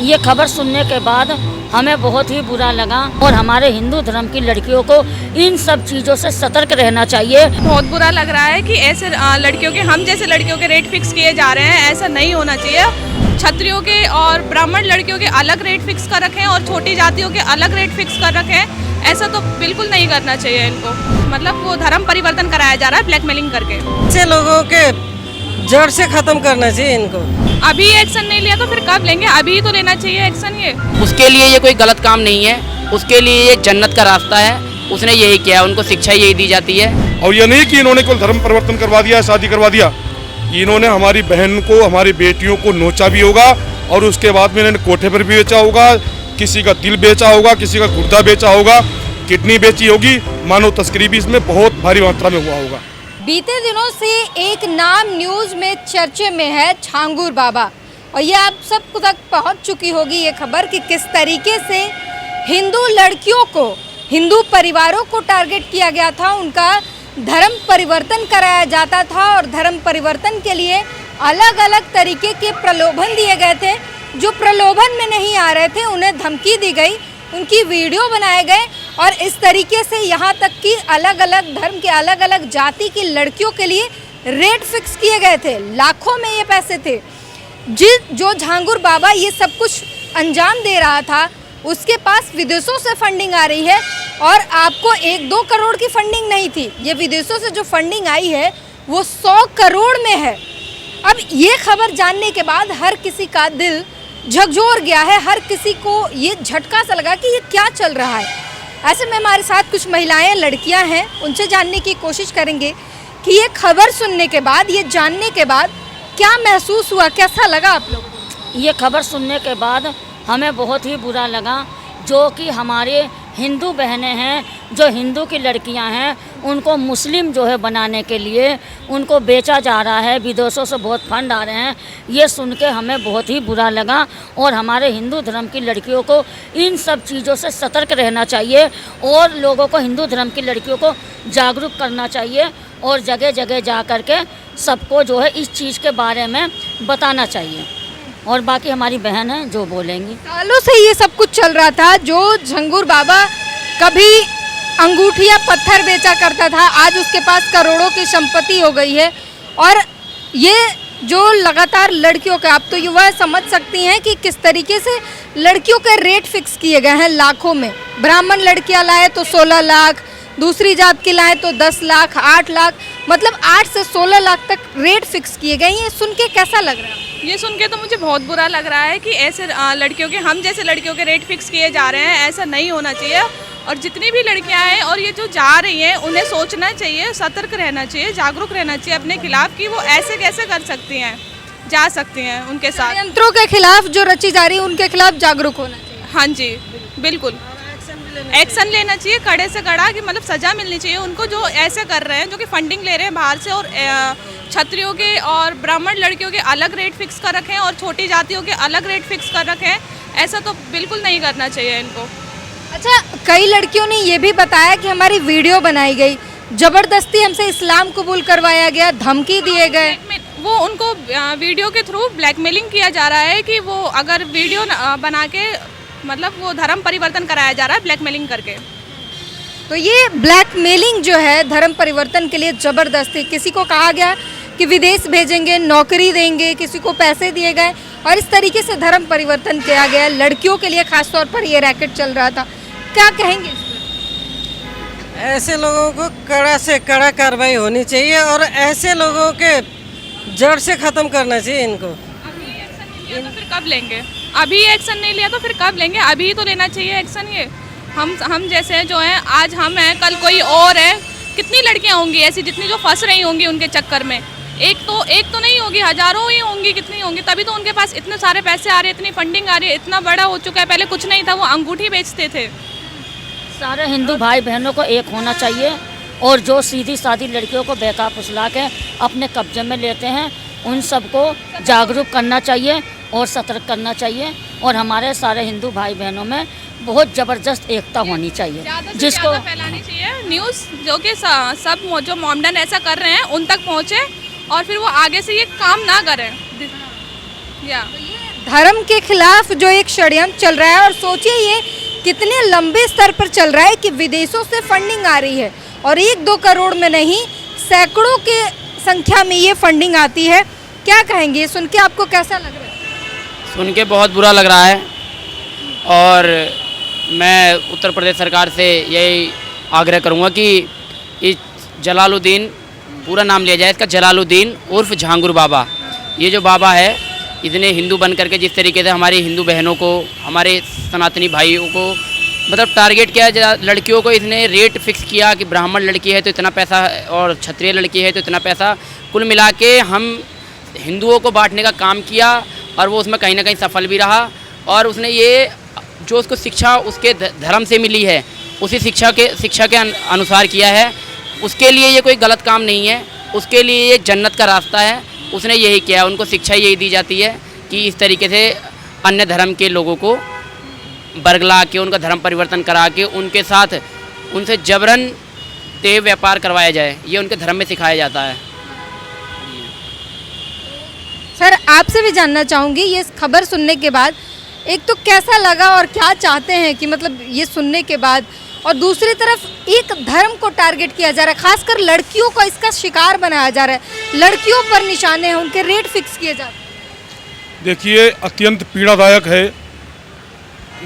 ये खबर सुनने के बाद हमें बहुत ही बुरा लगा और हमारे हिंदू धर्म की लड़कियों को इन सब चीज़ों से सतर्क रहना चाहिए। बहुत बुरा लग रहा है कि ऐसे लड़कियों के, हम जैसे लड़कियों के रेट फिक्स किए जा रहे हैं। ऐसा नहीं होना चाहिए। क्षत्रियों के और ब्राह्मण लड़कियों के अलग रेट फिक्स कर रखे हैं और छोटी जातियों के अलग रेट फिक्स कर रखे हैं। ऐसा तो बिल्कुल नहीं करना चाहिए इनको। मतलब वो धर्म परिवर्तन कराया जा रहा है ब्लैकमेलिंग करके। ऐसे लोगों के जड़ से खत्म करना चाहिए इनको। अभी एक्शन नहीं लिया तो फिर कब लेंगे? अभी ही तो लेना चाहिए एक्शन। ये उसके लिए ये कोई गलत काम नहीं है, उसके लिए ये जन्नत का रास्ता है। उसने यही किया, उनको शिक्षा यही दी जाती है। और ये नहीं कि इन्होंने कोई धर्म परिवर्तन करवा दिया, शादी करवा दिया। इन्होंने हमारी बहन को, हमारी बेटियों को नोचा भी होगा और उसके बाद में इन्होंने कोठे पर भी बेचा होगा, किसी का दिल बेचा होगा, किसी का गुर्दा बेचा होगा, किडनी बेची होगी। मानव तस्करी भी इसमें बहुत भारी मात्रा में हुआ होगा। बीते दिनों से एक नाम न्यूज में चर्चे में है, झांगुर बाबा। और ये आप सब तक पहुंच चुकी होगी ये खबर कि किस तरीके से हिंदू लड़कियों को, हिंदू परिवारों को टारगेट किया गया था। उनका धर्म परिवर्तन कराया जाता था और धर्म परिवर्तन के लिए अलग अलग तरीके के प्रलोभन दिए गए थे। जो प्रलोभन में नहीं आ रहे थे उन्हें धमकी दी गई, उनकी वीडियो बनाए गए और इस तरीके से यहाँ तक कि अलग अलग धर्म के, अलग अलग जाति की लड़कियों के लिए रेट फिक्स किए गए थे। लाखों में ये पैसे थे। जो झांगुर बाबा ये सब कुछ अंजाम दे रहा था, उसके पास विदेशों से फंडिंग आ रही है और आपको 1-2 करोड़ की फंडिंग नहीं थी। ये विदेशों से जो फंडिंग आई है वो 100 करोड़ में है। अब ये खबर जानने के बाद हर किसी का दिल झकझोर गया है। हर किसी को ये झटका सा लगा कि ये क्या चल रहा है। ऐसे में हमारे साथ कुछ महिलाएं, लड़कियां हैं, उनसे जानने की कोशिश करेंगे कि ये खबर सुनने के बाद, ये जानने के बाद क्या महसूस हुआ, कैसा लगा आप लोगों को? ये खबर सुनने के बाद हमें बहुत ही बुरा लगा। जो कि हमारे हिंदू बहनें हैं, जो हिंदू की लड़कियां हैं, उनको मुस्लिम जो है बनाने के लिए उनको बेचा जा रहा है। विदेशों से बहुत फंड आ रहे हैं। ये सुन के हमें बहुत ही बुरा लगा और हमारे हिंदू धर्म की लड़कियों को इन सब चीज़ों से सतर्क रहना चाहिए और लोगों को, हिंदू धर्म की लड़कियों को जागरूक करना चाहिए और जगह जगह जा कर के सबको जो है इस चीज़ के बारे में बताना चाहिए। और बाकी हमारी बहन है जो बोलेंगी। सालों से ये सब कुछ चल रहा था। जो झंगुर बाबा कभी अंगूठिया पत्थर बेचा करता था, आज उसके पास करोड़ों की संपत्ति हो गई है। और ये जो लगातार लड़कियों का, आप तो युवा समझ सकती हैं कि किस तरीके से लड़कियों के रेट फिक्स किए गए हैं लाखों में। ब्राह्मण लड़कियां लाए तो 16 लाख, दूसरी जात की लाए तो 10 लाख, 8 लाख, मतलब 8 से 16 लाख तक रेट फिक्स किए गए। ये सुन के कैसा लग रहा है? ये सुन के तो मुझे बहुत बुरा लग रहा है कि ऐसे लड़कियों के, हम जैसे लड़कियों के रेट फिक्स किए जा रहे हैं। ऐसा नहीं होना चाहिए। और जितनी भी लड़कियां हैं और ये जो जा रही हैं, उन्हें सोचना चाहिए, सतर्क रहना चाहिए, जागरूक रहना चाहिए अपने खिलाफ कि वो ऐसे कैसे कर सकती हैं, जा सकती हैं उनके साथ। यंत्रों के खिलाफ जो रची जा रही है उनके खिलाफ जागरूक होना चाहिए। हाँ जी, बिल्कुल एक्शन लेना चाहिए, कड़े से कड़ा, कि मतलब सजा मिलनी चाहिए उनको जो ऐसे कर रहे हैं, जो कि फंडिंग ले रहे हैं बाहर से। और क्षत्रियों के और ब्राह्मण लड़कियों के अलग रेट फिक्स कर रखे हैं और छोटी जातियों के अलग रेट फिक्स कर रखे हैं। ऐसा तो बिल्कुल नहीं करना चाहिए इनको। अच्छा, कई लड़कियों ने ये भी बताया कि हमारी वीडियो बनाई गई, जबरदस्ती हमसे इस्लाम कबूल करवाया गया, धमकी दिए गए। वो उनको वीडियो के थ्रू ब्लैकमेलिंग किया जा रहा है कि वो अगर वीडियो बना के, मतलब वो धर्म परिवर्तन कराया जा रहा है ब्लैकमेलिंग करके। तो ये ब्लैकमेलिंग जो है धर्म परिवर्तन के लिए जबरदस्ती, किसी को कहा गया कि विदेश भेजेंगे, नौकरी देंगे, किसी को पैसे दिए गए और इस तरीके से धर्म परिवर्तन किया गया। लड़कियों के लिए खास तौर पर ये रैकेट चल रहा था। क्या कहेंगे इस पर? ऐसे लोगों को कड़ा से कड़ा कार्रवाई होनी चाहिए और ऐसे लोगों के जड़ से खत्म करना चाहिए इनको। अभी एक्शन नहीं लिया तो फिर कब लेंगे? अभी एक्शन नहीं लिया तो फिर कब लेंगे? अभी ही तो लेना चाहिए एक्शन। ये हम जैसे जो हैं, आज हम हैं, कल कोई और है। कितनी लड़कियां होंगी ऐसी जितनी जो फंस रही होंगी उनके चक्कर में? एक तो नहीं होगी, हजारों ही होंगी। कितनी होंगी? तभी तो उनके पास इतने सारे पैसे आ रहे हैं, इतनी फंडिंग आ रही है, इतना बड़ा हो चुका है। पहले कुछ नहीं था, वो अंगूठी बेचते थे। सारे हिंदू भाई बहनों को एक होना चाहिए और जो सीधी सादी लड़कियों को बहका फुसला के अपने कब्जे में लेते हैं, उन सबको जागरूक करना चाहिए और सतर्क करना चाहिए। और हमारे सारे हिंदू भाई बहनों में बहुत ज़बरदस्त एकता होनी चाहिए, जिसको फैलानी चाहिए न्यूज़, जो कि सब जो मोमडन ऐसा कर रहे हैं उन तक पहुँचे और फिर वो आगे से ये काम ना करें। या धर्म के खिलाफ जो एक षड्यंत्र चल रहा है, और सोचिए ये कितने लंबे स्तर पर चल रहा है कि विदेशों से फंडिंग आ रही है और 1-2 करोड़ में नहीं, सैकड़ों के संख्या में ये फंडिंग आती है। क्या कहेंगे, सुन के आपको कैसा लग रहा है? सुन के बहुत बुरा लग रहा है और मैं उत्तर प्रदेश सरकार से यही आग्रह करूंगा कि इस जलालुद्दीन, पूरा नाम लिया जाए इसका, जलालुद्दीन उर्फ झांगुर बाबा, ये जो बाबा है इसने हिंदू बन करके जिस तरीके से हमारी हिंदू बहनों को, हमारे सनातनी भाइयों को मतलब टारगेट किया, लड़कियों को इसने रेट फिक्स किया कि ब्राह्मण लड़की है तो इतना पैसा और क्षत्रिय लड़की है तो इतना पैसा, कुल मिला के हम हिंदुओं को बांटने का काम किया और वो उसमें कहीं ना कहीं सफल भी रहा। और उसने ये जो उसको शिक्षा उसके धर्म से मिली है उसी शिक्षा के अनुसार किया है। उसके लिए ये कोई गलत काम नहीं है, उसके लिए ये जन्नत का रास्ता है। उसने यही किया, उनको शिक्षा यही दी जाती है कि इस तरीके से अन्य धर्म के लोगों को बरगला के, उनका धर्म परिवर्तन करा के, उनके साथ उनसे जबरन देह व्यापार करवाया जाए, ये उनके धर्म में सिखाया जाता है। सर, आपसे भी जानना चाहूँगी, ये खबर सुनने के बाद एक तो कैसा लगा और क्या चाहते हैं कि मतलब ये सुनने के बाद, और दूसरी तरफ एक धर्म को टारगेट किया जा रहा है, खासकर लड़कियों को इसका शिकार बनाया जा रहा है, लड़कियों पर निशाने हैं, उनके रेट फिक्स किए जा रहे हैं। देखिए, अत्यंत पीड़ादायक है,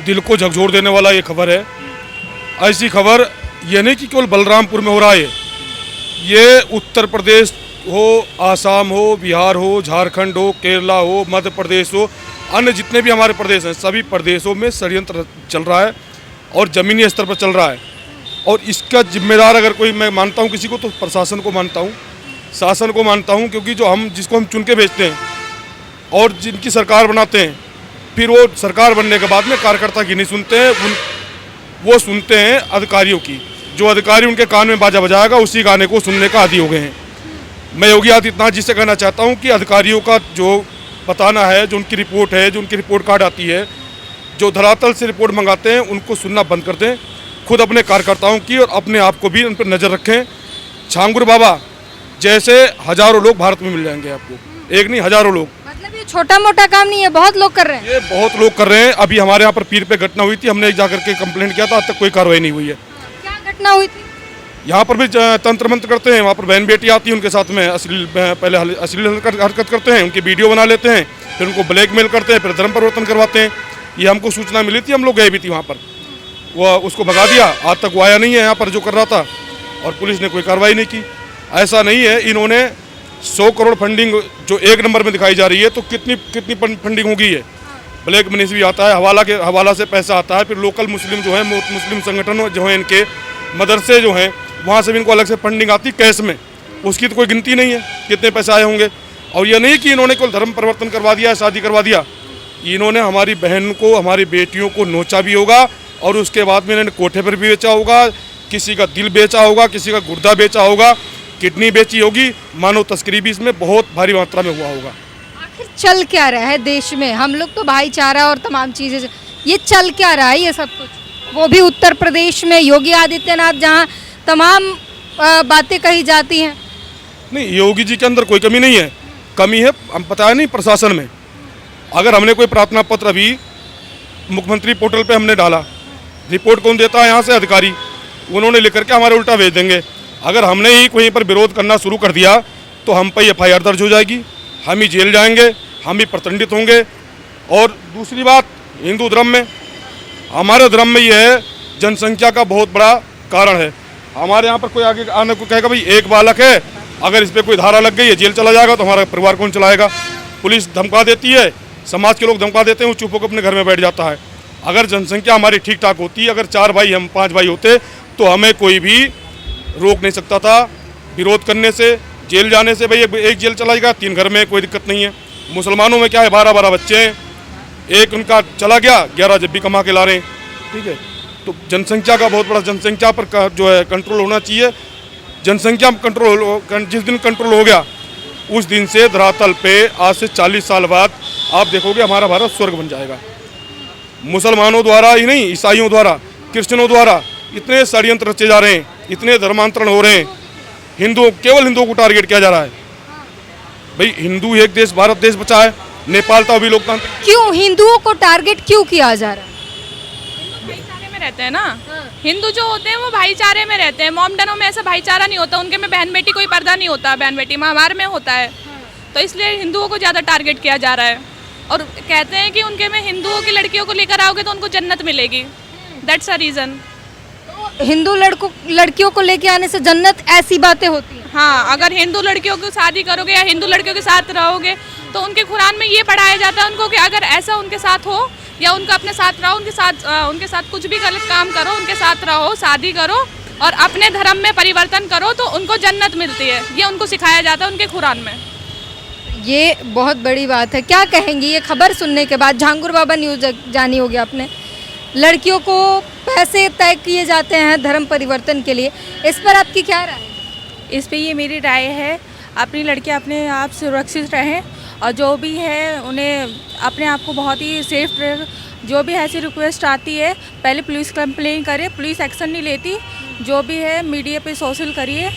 दिल को झकझोर देने वाला ये खबर है। ऐसी खबर ये नहीं कि केवल बलरामपुर में हो रहा है, ये उत्तर प्रदेश हो, आसाम हो, बिहार हो, झारखंड हो, केरला हो, मध्य प्रदेश हो, अन्य जितने भी हमारे प्रदेश हैं सभी प्रदेशों में षड्यंत्र चल रहा है और ज़मीनी स्तर पर चल रहा है। और इसका जिम्मेदार अगर कोई मैं मानता हूँ किसी को तो प्रशासन को मानता हूँ, शासन को मानता हूँ, क्योंकि जो हम जिसको हम चुन के भेजते हैं और जिनकी सरकार बनाते हैं, फिर वो सरकार बनने के बाद में कार्यकर्ता की नहीं सुनते हैं, वो सुनते हैं अधिकारियों की। जो अधिकारी उनके कान में बाजा बजाएगा उसी गाने को सुनने का आदी हो गए हैं। मैं योगी आदित्यनाथ जी से कहना चाहता हूं कि अधिकारियों का जो बताना है, जो उनकी रिपोर्ट है, जो उनकी रिपोर्ट कार्ड आती है, जो धरातल से रिपोर्ट मंगाते हैं, उनको सुनना बंद कर दें। खुद अपने कार्यकर्ताओं की और अपने आप को भी उन पर नज़र रखें। झांगुर बाबा जैसे हजारों लोग भारत में मिल जाएंगे आपको, एक नहीं हजारों लोग। मतलब ये छोटा मोटा काम नहीं है, बहुत लोग कर रहे हैं। ये बहुत लोग कर रहे हैं। अभी हमारे यहाँ पर पीर पे घटना हुई थी, हमने जाकर के कंप्लेंट किया था, आज तक कोई कार्रवाई नहीं हुई है। क्या घटना हुई थी? यहाँ पर भी तंत्र मंत्र करते हैं, वहाँ पर बहन बेटी आती है, उनके साथ में पहले अश्लील हरकत करते हैं, उनकी वीडियो बना लेते हैं, फिर उनको ब्लैकमेल करते हैं, फिर धर्म परिवर्तन करवाते हैं। ये हमको सूचना मिली थी, हम लोग गए भी थी वहाँ पर, वो उसको भगा दिया। आज तक वो आया नहीं है यहाँ पर जो कर रहा था, और पुलिस ने कोई कार्रवाई नहीं की। ऐसा नहीं है, इन्होंने 100 करोड़ फंडिंग जो 1 नंबर में दिखाई जा रही है, तो कितनी फंडिंग होगी है। ब्लैक मनी से भी आता है, हवाला से पैसा आता है, फिर लोकल मुस्लिम जो है, मुस्लिम संगठन जो है, इनके मदरसे जो हैं, वहाँ से भी इनको अलग से फंडिंग आती कैश में, उसकी तो कोई गिनती नहीं है कितने पैसे आए होंगे। और ये नहीं कि इन्होंने कोई धर्म परिवर्तन करवा दिया, शादी करवा दिया, इन्होंने हमारी बहन को, हमारी बेटियों को नोचा भी होगा और उसके बाद में इन्होंने कोठे पर भी बेचा होगा, किसी का दिल बेचा होगा, किसी का गुर्दा बेचा होगा, किडनी बेची होगी, मानव तस्करी भी इसमें बहुत भारी मात्रा में हुआ होगा। आखिर चल क्या रहा है देश में? हम लोग तो भाईचारा और तमाम चीज़ें, ये चल क्या रहा है ये सब कुछ? वो भी उत्तर प्रदेश में योगी आदित्यनाथ, जहाँ तमाम बातें कही जाती हैं। नहीं, योगी जी के अंदर कोई कमी नहीं है, कमी है हम पता है नहीं प्रशासन में। अगर हमने कोई प्रार्थना पत्र अभी मुख्यमंत्री पोर्टल पे हमने डाला, रिपोर्ट कौन देता है? यहाँ से अधिकारी, उन्होंने लिख करके हमारे उल्टा भेज देंगे। अगर हमने ही कहीं पर विरोध करना शुरू कर दिया तो हम पर FIR दर्ज हो जाएगी, हम ही जेल जाएंगे, हम ही प्रदंडित होंगे। और दूसरी बात, हिंदू धर्म में, हमारे धर्म में ये है, जनसंख्या का बहुत बड़ा कारण है। हमारे यहाँ पर कोई आगे आने को कहेगा भाई एक बालक है, अगर इस पर कोई धारा लग गई है, जेल चला जाएगा, तो हमारा परिवार कौन चलाएगा? पुलिस धमका देती है, समाज के लोग धमका देते हैं, वो चुप होकर अपने घर में बैठ जाता है। अगर जनसंख्या हमारी ठीक ठाक होती, अगर 4 भाई हम 5 भाई होते, तो हमें कोई भी रोक नहीं सकता था विरोध करने से, जेल जाने से। भाई एक जेल चला जाएगा, 3 घर में, कोई दिक्कत नहीं है। मुसलमानों में क्या है, 12-12 बच्चे हैं, एक उनका चला गया, 11 जब भी कमा के ला रहे हैं, ठीक है। तो जनसंख्या का बहुत बड़ा, जनसंख्या पर जो है कंट्रोल होना चाहिए। जनसंख्या कंट्रोल, जिस दिन कंट्रोल हो गया उस दिन से धरातल पे आज से 40 साल बाद आप देखोगे हमारा भारत स्वर्ग बन जाएगा। मुसलमानों द्वारा ही नहीं, ईसाइयों द्वारा, क्रिश्चियनों द्वारा इतने षड्यंत्र रचे जा रहे हैं, इतने धर्मांतरण हो रहे हैं, केवल हिंदुओं को टारगेट किया जा रहा है। भाई हिंदू एक देश, भारत देश बचा है, नेपाल तो अभी लोकतांत्रिक। क्यों हिंदुओं को टारगेट क्यों किया जा रहा है? भाईचारे में रहते हैं ना। हिंदू जो होते हैं वो भाईचारे में रहते हैं। मोमडनों में ऐसा भाईचारा नहीं होता, उनके में बहन बेटी कोई पर्दा नहीं होता, बहन बेटी में हमारे में होता है। तो इसलिए हिंदुओं को ज़्यादा टारगेट किया जा रहा है और कहते हैं कि उनके में हिंदुओं की लड़कियों को लेकर आओगे तो उनको जन्नत मिलेगी। That's a reason. हिंदू लड़कियों को लेके आने से जन्नत, ऐसी बातें होती हैं? हाँ, अगर हिंदू लड़कियों की शादी करोगे या हिंदू लड़कियों के साथ रहोगे तो उनके कुरान में ये पढ़ाया जाता है उनको कि अगर ऐसा उनके साथ हो या उनका अपने साथ रहो, उनके साथ कुछ भी गलत काम करो, उनके साथ रहो, शादी करो और अपने धर्म में परिवर्तन करो तो उनको जन्नत मिलती है। ये उनको सिखाया जाता है उनके कुरान में। ये बहुत बड़ी बात है। क्या कहेंगी ये खबर सुनने के बाद? झांगुर बाबा न्यूज़ जानी होगी आपने। लड़कियों को पैसे तय किए जाते हैं धर्म परिवर्तन के लिए, इस पर आपकी क्या राय है? इस पे ये मेरी राय है, अपनी लड़कियां अपने आप सुरक्षित रहें और जो भी है उन्हें अपने आप को बहुत ही सेफ रहे। जो भी ऐसी रिक्वेस्ट आती है पहले पुलिस कंप्लेन करें, पुलिस एक्शन नहीं लेती। जो भी है मीडिया पे सोशल करिए,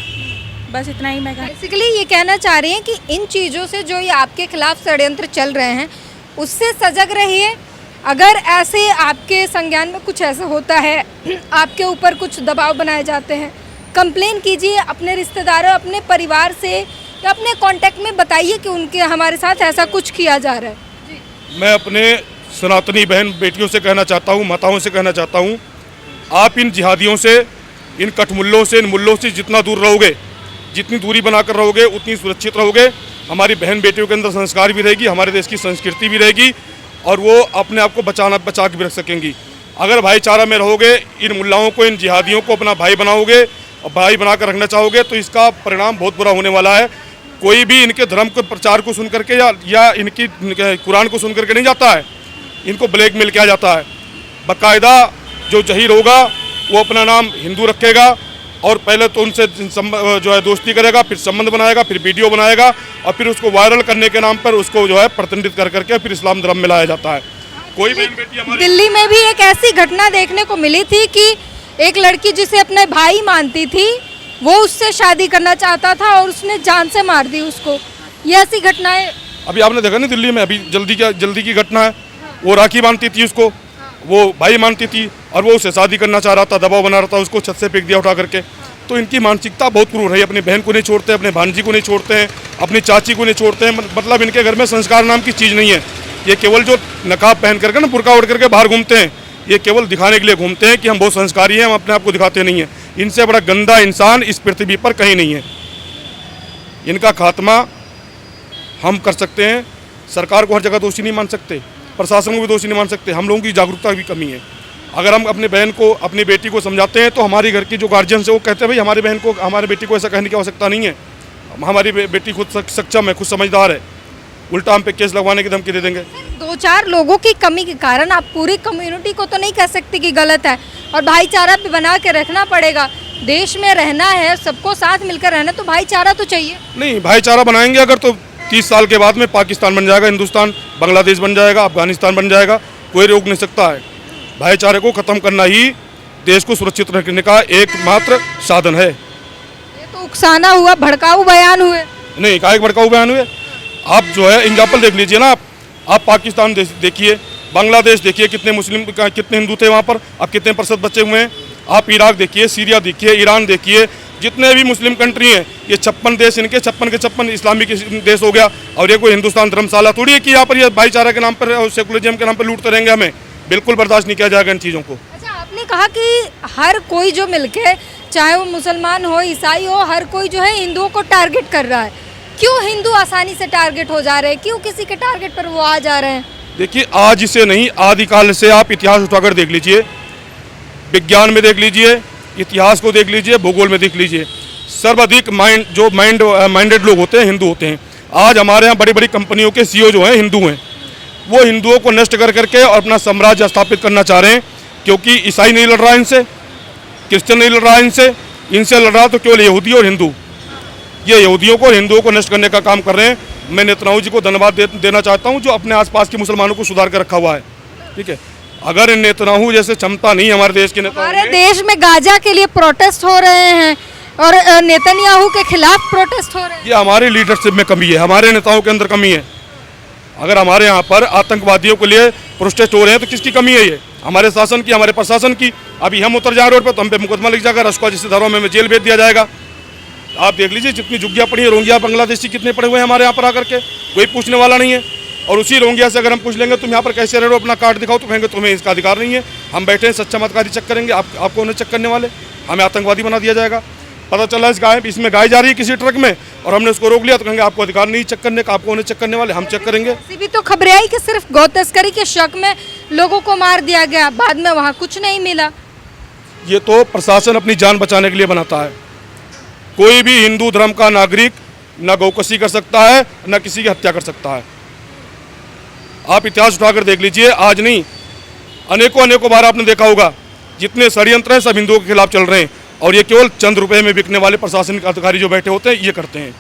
बस इतना ही मैं बेसिकली ये कहना चाह रही हैं कि इन चीज़ों से जो ये आपके खिलाफ षड्यंत्र चल रहे हैं उससे सजग रहिए। अगर ऐसे आपके संज्ञान में कुछ ऐसा होता है, आपके ऊपर कुछ दबाव बनाए जाते हैं, कंप्लेन कीजिए अपने रिश्तेदारों, अपने परिवार से या अपने कांटेक्ट में बताइए कि उनके हमारे साथ ऐसा कुछ किया जा रहा है। मैं अपने सनातनी बहन बेटियों से कहना चाहता हूँ, माताओं से कहना चाहता हूँ, आप इन जिहादियों से, इन कठमुल्लों से, इन मुल्लों से जितना दूर रहोगे, जितनी दूरी बनाकर रहोगे उतनी सुरक्षित रहोगे। हमारी बहन बेटियों के अंदर संस्कार भी रहेगी, हमारे देश की संस्कृति भी रहेगी और वो अपने आप को बचा के भी रख सकेंगी। अगर भाईचारा में रहोगे, इन मुल्लाओं को, इन जिहादियों को अपना भाई बनाओगे और भाई बनाकर रखना चाहोगे तो इसका परिणाम बहुत बुरा होने वाला है। कोई भी इनके धर्म के प्रचार को सुन करके या इनकी कुरान को सुन करके नहीं जाता है, इनको ब्लैकमेल किया जाता है। बाकायदा जो जहीर होगा वो अपना नाम हिंदू रखेगा और पहले तो उनसे जो है दोस्ती करेगा, फिर संबंध बनाएगा, फिर वीडियो बनाएगा और फिर उसको वायरल करने के नाम पर उसको जो है प्रतिनिधित कर करके फिर इस्लाम धर्म में लाया जाता है। कोई बहन बेटी हमारी दिल्ली में भी एक ऐसी घटना देखने को मिली थी कि एक लड़की जिसे अपने भाई मानती थी वो उससे शादी करना चाहता था और उसने जान से मार दी उसको। ये ऐसी घटनाएं अभी आपने देखा नहीं दिल्ली में, अभी जल्दी की घटना है। वो राखी मानती थी उसको, वो भाई मानती थी और वो उससे शादी करना चाह रहा था, दबाव बना रहा था, उसको छत से फेंक दिया उठा करके। तो इनकी मानसिकता बहुत क्रूर है। अपनी बहन को नहीं छोड़ते, अपने भांजी को नहीं छोड़ते हैं, अपनी चाची को नहीं छोड़ते हैं। मतलब इनके घर में संस्कार नाम की चीज़ नहीं है। ये केवल जो नकाब पहन करके ना, बुर्का ओढ़ करके बाहर घूमते हैं, ये केवल दिखाने के लिए घूमते हैं कि हम बहुत संस्कारी हैं, हम अपने आप को दिखाते नहीं हैं। इनसे बड़ा गंदा इंसान इस पृथ्वी पर कहीं नहीं है। इनका खात्मा हम कर सकते हैं। सरकार को हर जगह दोषी नहीं मान सकते, प्रशासन को भी दोषी नहीं मान सकते। हम लोगों की जागरूकता की कमी है। अगर हम अपनी बहन को, अपनी बेटी को समझाते हैं तो हमारी घर की जो गार्जियंस है वो कहते हैं भाई हमारी बहन को, हमारी बेटी को ऐसा कहने की आवश्यकता नहीं है, हमारी बेटी खुद सक्षम है, खुद समझदार है, उल्टा हम पे केस लगवाने की धमकी दे देंगे। 2-4 लोगों की कमी के कारण आप पूरी कम्युनिटी को तो नहीं कह सकते कि गलत है और भाईचारा भी बना के रखना पड़ेगा। देश में रहना है, सबको साथ मिलकर रहना, तो भाईचारा तो चाहिए। नहीं, भाईचारा बनाएंगे अगर तो 30 साल के बाद में पाकिस्तान बन जाएगा, हिंदुस्तान, बांग्लादेश बन जाएगा, अफगानिस्तान बन जाएगा, कोई रोक नहीं सकता है। भाईचारे को ख़त्म करना ही देश को सुरक्षित रखने का एकमात्र साधन है। ये तो उकसाना हुआ, भड़काऊ बयान हुए। नहीं, काहे भड़काऊ बयान हुए? आप जो है एग्जाम्पल देख लीजिए ना, आप पाकिस्तान देखिए, बांग्लादेश देखिए, कितने मुस्लिम, कितने हिंदू थे वहाँ पर, अब कितने प्रतिशत बचे हुए हैं। आप इराक देखिए, सीरिया देखिए, ईरान देखिए, जितने भी मुस्लिम कंट्री हैं, ये 56 देश, इनके 56 के 56 इस्लामिक देश हो गया। और ये कोई हिंदुस्तान धर्मशाला थोड़ी है कि यहाँ पर ये भाईचारा के नाम पर और सेकुलरिज्म के नाम पर लूटते रहेंगे। हमें बिल्कुल बर्दाश्त नहीं किया जाएगा इन चीज़ों को। अच्छा, आपने कहा कि हर कोई जो मिलके, चाहे वो मुसलमान हो, ईसाई हो, हर कोई जो है हिंदुओं को टारगेट कर रहा है। क्यों हिंदू आसानी से टारगेट हो जा रहे हैं? क्यों किसी के टारगेट पर वो आ जा रहे हैं? देखिए, आज से नहीं, आदिकाल से आप इतिहास उठाकर देख लीजिए, विज्ञान में देख लीजिए, इतिहास को देख लीजिए, भूगोल में देख लीजिए, सर्वाधिक माइंडेड लोग होते हैं हिंदू होते हैं। आज हमारे यहाँ बड़ी बड़ी कंपनियों के सीईओ जो हैं हिंदू हैं। वो हिंदुओं को नष्ट कर करके और अपना साम्राज्य स्थापित करना चाह रहे हैं, क्योंकि ईसाई नहीं लड़ रहा है इनसे, क्रिश्चियन नहीं लड़ रहा है इनसे लड़ रहा तो केवल यहूदी और हिंदू। ये यहूदियों को और हिंदुओं को नष्ट करने का काम कर रहे हैं। मैं नेतन्याहू जी को धन्यवाद देना चाहता हूँ जो अपने आसपास के मुसलमानों को सुधार कर रखा हुआ है। ठीक है, अगर नेतन्याहू जैसे क्षमता नहीं हमारे देश के नेताओं हमारे देश में गाजा के लिए प्रोटेस्ट हो रहे हैं और नेतन्याहू के खिलाफ प्रोटेस्ट हो रहे हैं। ये हमारी लीडरशिप में कमी है, हमारे नेताओं के अंदर कमी है। अगर हमारे यहाँ पर आतंकवादियों के लिए प्रोटेस्ट हो रहे हैं तो किसकी कमी है ये? हमारे शासन की, हमारे प्रशासन की। अभी हम उतर जाए रोड पर तो हम पे मुकदमा लिख जाएगा, रस्कुआ जैसे धाराओं में हमें जेल भेज दिया जाएगा। आप देख लीजिए जितनी झुग्गियाँ पड़ी है, रोहिंग्या बांग्लादेशी कितने पड़े हुए हैं हमारे यहाँ पर आकर के, कोई पूछने वाला नहीं है। और उसी रोहिंग्या से अगर हम पूछ लेंगे तुम यहाँ पर कैसे रह रहे हो, अपना कार्ड दिखाओ, तो कहेंगे तुम्हें इसका अधिकार नहीं है, हम बैठे हैं सच्चा मतकारी चेक करेंगे, आपको उन्हें चेक करने वाले, हमें आतंकवादी बना दिया जाएगा। पता चला इसमें गाय जा रही है किसी ट्रक में और हमने उसको रोक लिया तो कहेंगे आपको अधिकार नहीं चेक करने का, आपको उन्हें चेक करने वाले, हम चेक करेंगे। ऐसी भी तो खबरें आई कि सिर्फ गौ तस्करी के शक में लोगों को मार दिया गया, बाद में वहाँ कुछ नहीं मिला। ये तो प्रशासन अपनी जान बचाने के लिए बनाता है। कोई भी हिंदू धर्म का नागरिक न गौकसी कर सकता है न किसी की हत्या कर सकता है। आप इतिहास उठाकर देख लीजिए, आज नहीं अनेकों बार आपने देखा होगा जितने षड्यंत्र हैं सब हिंदुओं के खिलाफ चल रहे हैं और ये केवल चंद रुपए में बिकने वाले प्रशासनिक अधिकारी जो बैठे होते हैं ये करते हैं।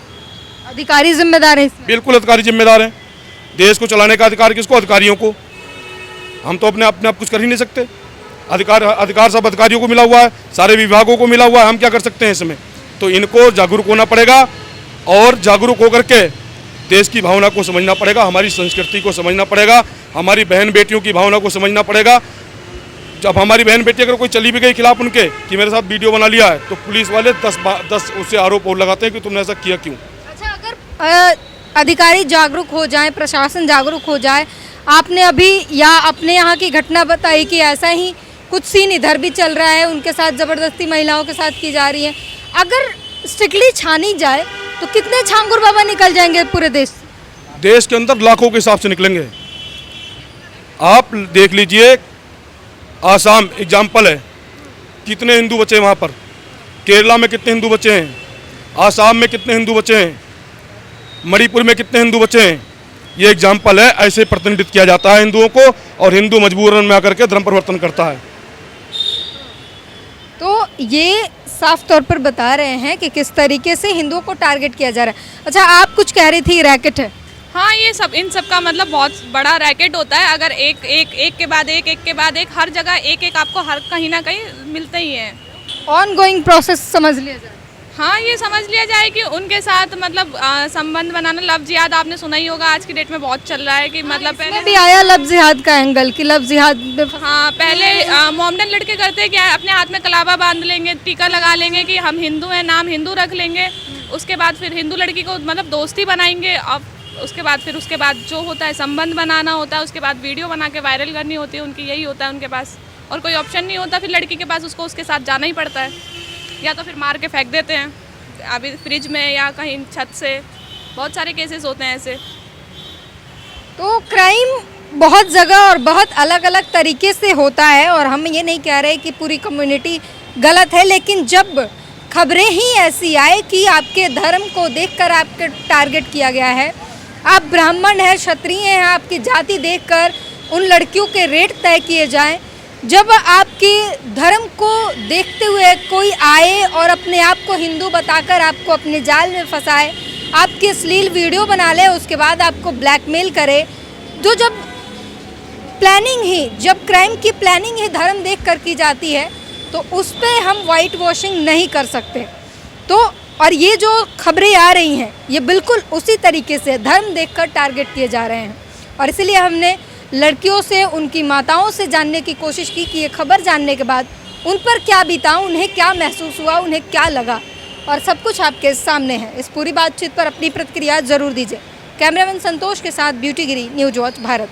अधिकारी जिम्मेदार है इसमें? बिल्कुल अधिकारी जिम्मेदार हैं। देश को चलाने का अधिकार किसको? अधिकारियों को। हम तो अपने आप कुछ कर ही नहीं सकते। अधिकार सब अधिकारियों को मिला हुआ है, सारे विभागों को मिला हुआ है, हम क्या कर सकते हैं इसमें? तो इनको जागरूक होना पड़ेगा और जागरूक होकर के देश की भावना को समझना पड़ेगा, हमारी संस्कृति को समझना पड़ेगा, हमारी बहन बेटियों की भावना को समझना पड़ेगा। जब हमारी बहन बेटी अगर कोई चली भी गई खिलाफ उनके कि मेरे साथ वीडियो बना लिया है तो पुलिस वाले 10 उससे आरोप और लगाते हैं कि तुमने ऐसा किया क्यों। अच्छा, अगर अधिकारी जागरूक हो जाए, प्रशासन जागरूक हो जाए, आपने अभी या अपने यहाँ की घटना बताई कि ऐसा ही कुछ सीन इधर भी चल रहा है, उनके साथ ज़बरदस्ती महिलाओं के साथ की जा रही है, अगर स्ट्रिक्टली छानी जाए तो कितने छांगुर बाबा निकल जाएंगे पूरे देश? देश के अंदर लाखों के हिसाब से निकलेंगे। आप देख लीजिए, आसाम एग्जाम्पल है, कितने हिंदू बचे हैं वहाँ पर, केरला में कितने हिंदू बचे हैं, आसाम में कितने हिंदू बचे हैं, मणिपुर में कितने हिंदू बचे हैं। ये एग्जाम्पल है, ऐसे प्रतिनिधित्व किया जाता है हिंदुओं को और हिंदू मजबूरन में आकर के धर्म परिवर्तन करता है। तो ये साफ तौर पर बता रहे हैं कि किस तरीके से हिंदुओं को टारगेट किया जा रहा है। अच्छा, आप कुछ कह रही थी, रैकेट है? हाँ, ये सब इन सब का मतलब बहुत बड़ा रैकेट होता है। अगर एक के बाद एक हर जगह एक आपको हर कहीं ना कहीं मिलते ही है। ऑन गोइंग प्रोसेस समझ लिया जाए। हाँ, ये समझ लिया जाए कि उनके साथ मतलब संबंध बनाना। लव जिहाद आपने सुना ही होगा, आज की डेट में बहुत चल रहा है कि मतलब पहले भी आया लव जिहाद का एंगल कि लव जिहाद में हाँ, पहले मोमडन लड़के करते हैं क्या, अपने हाथ में कलावा बांध लेंगे, टीका लगा लेंगे कि हम हिंदू हैं, नाम हिंदू रख लेंगे, उसके बाद फिर हिंदू लड़की को मतलब दोस्ती बनाएंगे, अब उसके बाद जो होता है संबंध बनाना होता है, उसके बाद वीडियो बना के वायरल करनी होती है उनकी, यही होता है उनके पास, और कोई ऑप्शन नहीं होता फिर लड़की के पास, उसको उसके साथ जाना ही पड़ता है, या तो फिर मार के फेंक देते हैं अभी फ्रिज में या कहीं छत से। बहुत सारे केसेस होते हैं ऐसे। तो क्राइम बहुत जगह और बहुत अलग अलग तरीके से होता है और हम ये नहीं कह रहे कि पूरी कम्युनिटी गलत है, लेकिन जब खबरें ही ऐसी आए कि आपके धर्म को देखकर आपके टारगेट किया गया है, आप ब्राह्मण हैं, क्षत्रिय हैं, आपकी जाति देखकर उन लड़कियों के रेट तय किए जाएं, जब आपके धर्म को देखते हुए कोई आए और अपने आप को हिंदू बताकर आपको अपने जाल में फंसाए, आपकी अश्लील वीडियो बना ले, उसके बाद आपको ब्लैकमेल करे, तो जब क्राइम की प्लानिंग ही धर्म देखकर की जाती है तो उस पर हम वाइट वॉशिंग नहीं कर सकते। तो और ये जो खबरें आ रही हैं ये बिल्कुल उसी तरीके से धर्म देखकर टारगेट किए जा रहे हैं और इसलिए हमने लड़कियों से, उनकी माताओं से जानने की कोशिश की कि ये खबर जानने के बाद उन पर क्या बीता, उन्हें क्या महसूस हुआ, उन्हें क्या लगा, और सब कुछ आपके सामने है। इस पूरी बातचीत पर अपनी प्रतिक्रिया ज़रूर दीजिए। कैमरामैन संतोष के साथ ब्यूटी गिरी, न्यूज वॉच भारत।